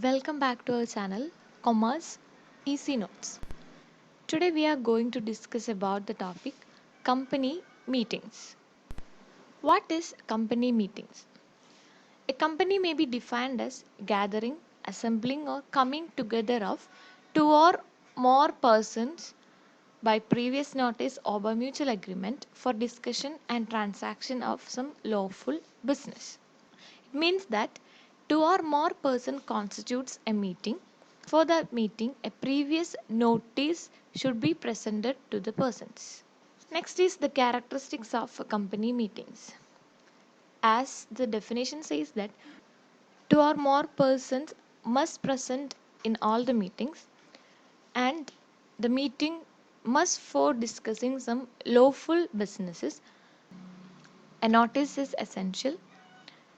Welcome back to our channel Commerce Easy Notes. Today we are going to discuss about the topic company meetings. What is company meetings? A company may be defined as gathering, assembling or coming together of two or more persons by previous notice or by mutual agreement for discussion and transaction of some lawful business. It means that two or more person constitutes a meeting. For the meeting, a previous notice should be presented to the persons. Next is the characteristics of company meetings. As the definition says that two or more persons must present in all the meetings and the meeting must for discussing some lawful businesses. A notice is essential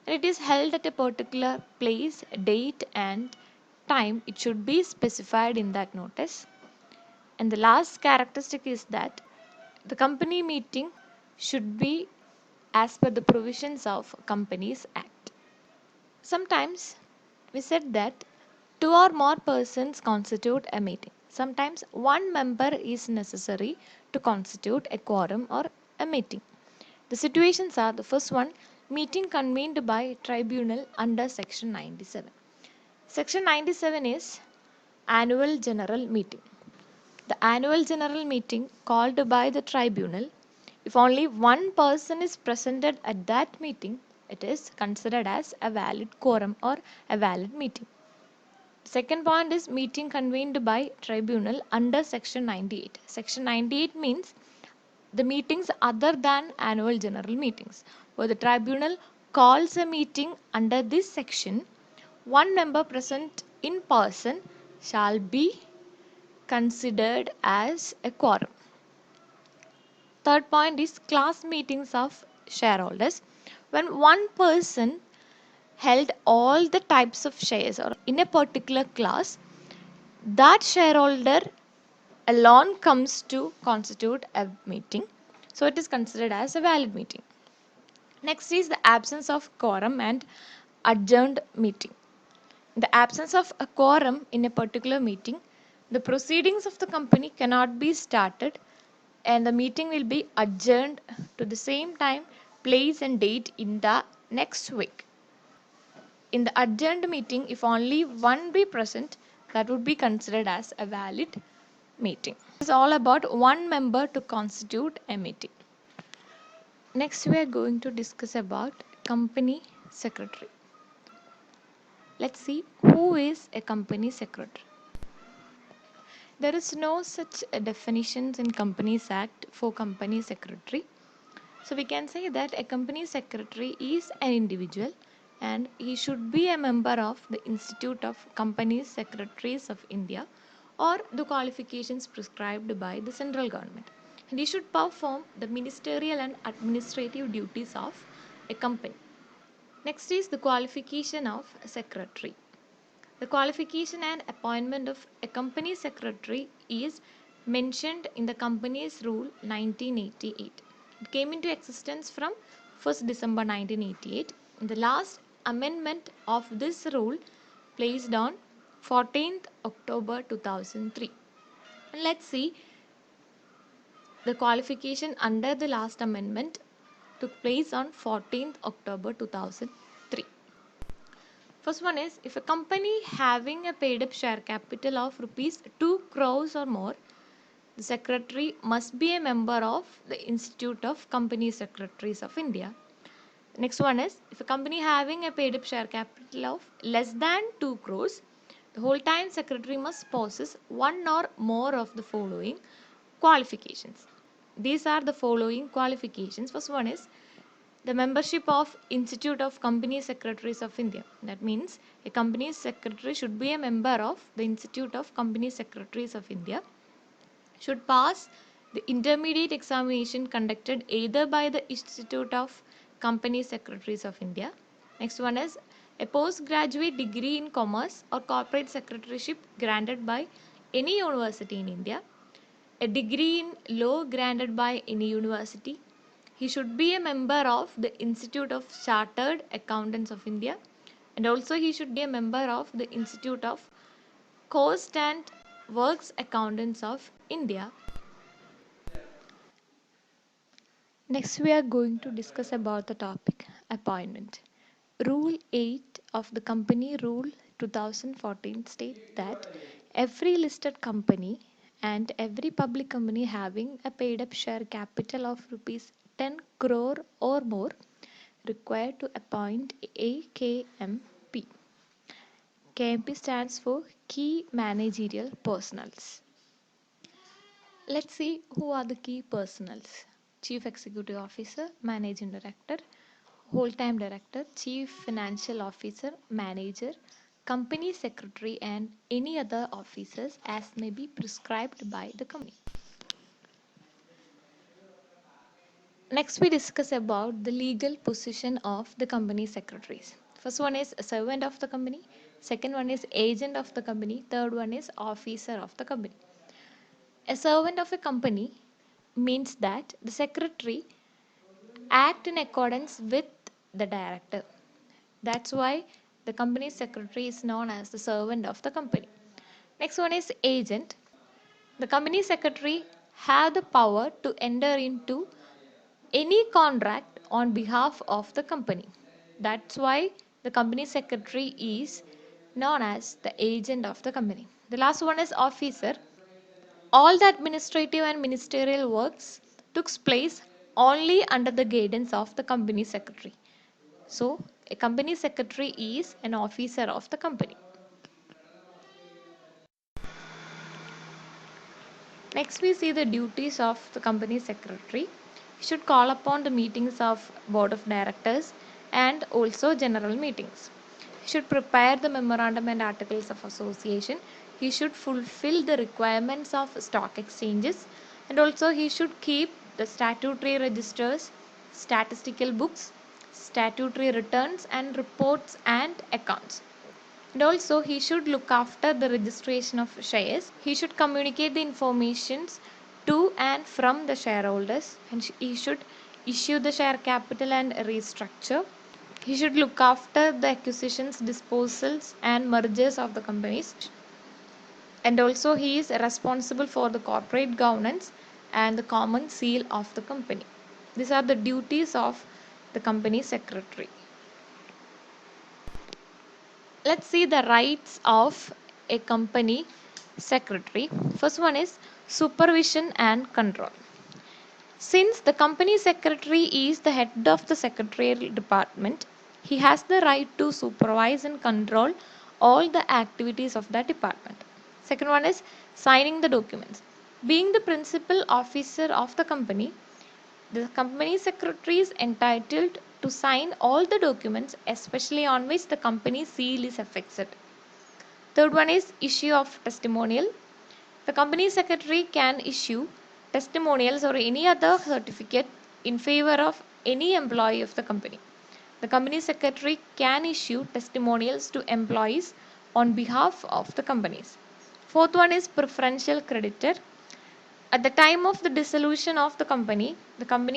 and it is held at a particular place, date and time. It should be specified in that notice. And the last characteristic is that the company meeting should be as per the provisions of Companies Act. Sometimes we said that two or more persons constitute a meeting. Sometimes one member is necessary to constitute a quorum or a meeting. The situations are: the first one, meeting convened by tribunal under section 97. Section 97 is annual general meeting. The annual general meeting called by the tribunal, if only one person is presented at that meeting, it is considered as a valid quorum or a valid meeting. Second point is meeting convened by tribunal under section 98. Section 98 means the meetings other than annual general meetings. Where the tribunal calls a meeting under this section, one member present in person shall be considered as a quorum. Third point is class meetings of shareholders. When one person held all the types of shares or in a particular class, that shareholder alone comes to constitute a meeting. So it is considered as a valid meeting. Next is the absence of quorum and adjourned meeting. In the absence of a quorum in a particular meeting, the proceedings of the company cannot be started and the meeting will be adjourned to the same time, place and date in the next week. In the adjourned meeting, if only one be present, that would be considered as a valid meeting. It's all about one member to constitute a meeting. Next, we are going to discuss about company secretary. Let's see who is a company secretary. There is no such definitions in Companies Act for company secretary. So we can say that a company secretary is an individual and he should be a member of the Institute of Company Secretaries of India or the qualifications prescribed by the central government. And he should perform the ministerial and administrative duties of a company. Next is the qualification of a secretary. The qualification and appointment of a company secretary is mentioned in the Companies Rule 1988. It came into existence from 1st December 1988. The last amendment of this rule placed on 14th October 2003. And let's see the qualification under the last amendment took place on 14th October 2003. First one is, if a company having a paid up share capital of rupees 2 crores or more, the secretary must be a member of the Institute of Company Secretaries of India. Next one is, if a company having a paid up share capital of less than 2 crores, the whole time secretary must possess one or more of the following qualifications. These are the following qualifications. First one is the membership of Institute of Company Secretaries of India. That means a company secretary should be a member of the Institute of Company Secretaries of India, should pass the intermediate examination conducted either by the Institute of Company Secretaries of India. Next one is a postgraduate degree in commerce or corporate secretaryship granted by any university in India, a degree in law granted by any university. He should be a member of the Institute of Chartered Accountants of India, And also he should be a member of the Institute of Coast and Works Accountants of India. Next, we are going to discuss about the topic appointment. Rule 8 of the Company Rule 2014 states that every listed company and every public company having a paid up share capital of rupees 10 crore or more required to appoint a KMP. KMP stands for Key Managerial Personals. Let's see who are the key personals. Chief Executive Officer, Managing Director, Whole-time Director, Chief Financial Officer, Manager, Company Secretary and any other officers as may be prescribed by the company. Next we discuss about the legal position of the company secretaries. First one is a servant of the company, second one is agent of the company, third one is officer of the company. A servant of a company means that the secretary act in accordance with the director. That's why the company secretary is known as the servant of the company. Next one is agent. The company secretary have the power to enter into any contract on behalf of the company. That's why the company secretary is known as the agent of the company. The last one is officer. All the administrative and ministerial works took place only under the guidance of the company secretary. So, a company secretary is an officer of the company. Next, we see the duties of the company secretary. He should call upon the meetings of board of directors and also general meetings. He should prepare the memorandum and articles of association. He should fulfill the requirements of stock exchanges, and also he should keep the statutory registers, statistical books, statutory returns and reports and accounts. And also he should look after the registration of shares. He should communicate the informations to and from the shareholders, and he should issue the share capital and restructure. He should look after the acquisitions, disposals and mergers of the companies. And also he is responsible for the corporate governance and the common seal of the company. These are the duties of the company secretary. Let's see the rights of a company secretary. First one is supervision and control. Since the company secretary is the head of the secretarial department, he has the right to supervise and control all the activities of that department. Second one is signing the documents. Being the principal officer of the company secretary is entitled to sign all the documents, especially on which the company seal is affixed. Third one is issue of testimonial. The company secretary can issue testimonials or any other certificate in favor of any employee of the company. The company secretary can issue testimonials to employees on behalf of the companies. Fourth one is preferential creditor. At the time of the dissolution of the company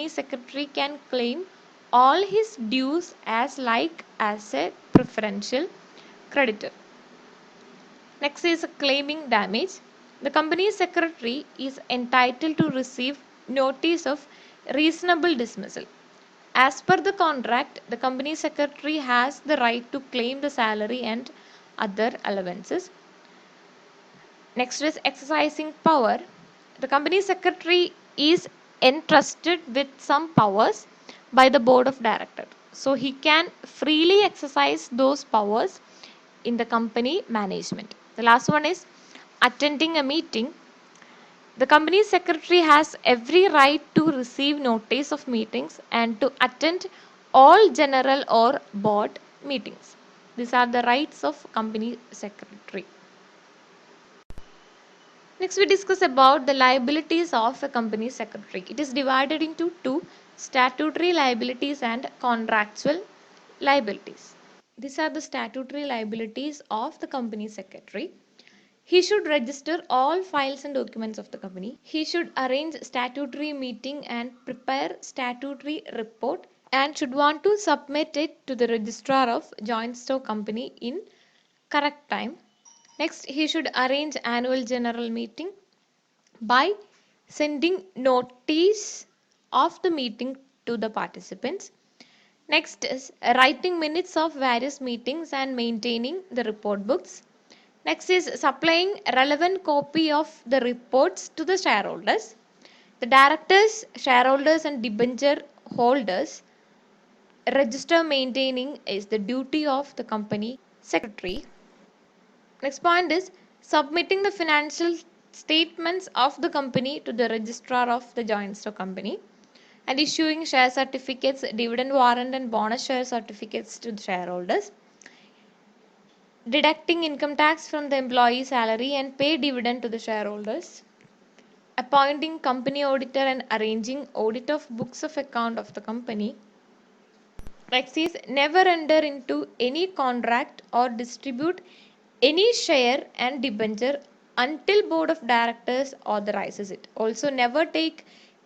secretary can claim all his dues as like as a preferential creditor. Next is claiming damage. The company secretary is entitled to receive notice of reasonable dismissal. As per the contract, the company secretary has the right to claim the salary and other allowances. Next is exercising power. The company secretary is entrusted with some powers by the board of directors. So he can freely exercise those powers in the company management. The last one is attending a meeting. The company secretary has every right to receive notice of meetings and to attend all general or board meetings. These are the rights of company secretary. Next, we discuss about the liabilities of a company secretary. It is divided into two: statutory liabilities and contractual liabilities. These are the statutory liabilities of the company secretary. He should register all files and documents of the company. He should arrange statutory meeting and prepare statutory report and should want to submit it to the registrar of joint stock company in correct time. Next, he should arrange annual general meeting by sending notice of the meeting to the participants. Next is writing minutes of various meetings and maintaining the report books. Next is supplying relevant copy of the reports to the shareholders. The directors, shareholders and debenture holders register maintaining is the duty of the company secretary. Next point is submitting the financial statements of the company to the registrar of the joint stock company and issuing share certificates, dividend warrant and bonus share certificates to the shareholders. Deducting income tax from the employee salary and pay dividend to the shareholders. Appointing company auditor and arranging audit of books of account of the company. Next is never enter into any contract or distribute any share and debenture until board of directors authorizes it. Also never take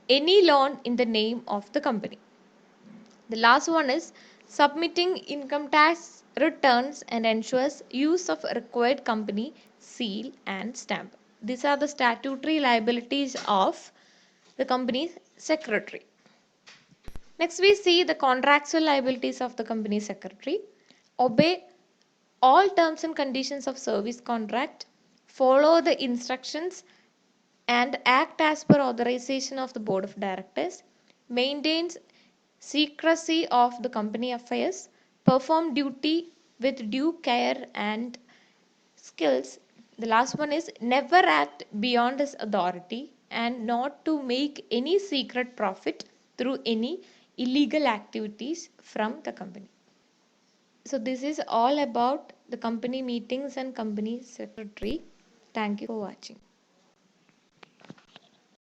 any loan in the name of the company. The last one is submitting income tax returns and ensures use of required company seal and stamp. These are the statutory liabilities of the company's secretary. Next, we see the contractual liabilities of the company secretary. Obey all terms and conditions of service contract, follow the instructions and act as per authorization of the board of directors, maintains secrecy of the company affairs, perform duty with due care and skills. The last one is never act beyond his authority and not to make any secret profit through any illegal activities from the company. So this is all about the company meetings and company secretary. Thank you for watching.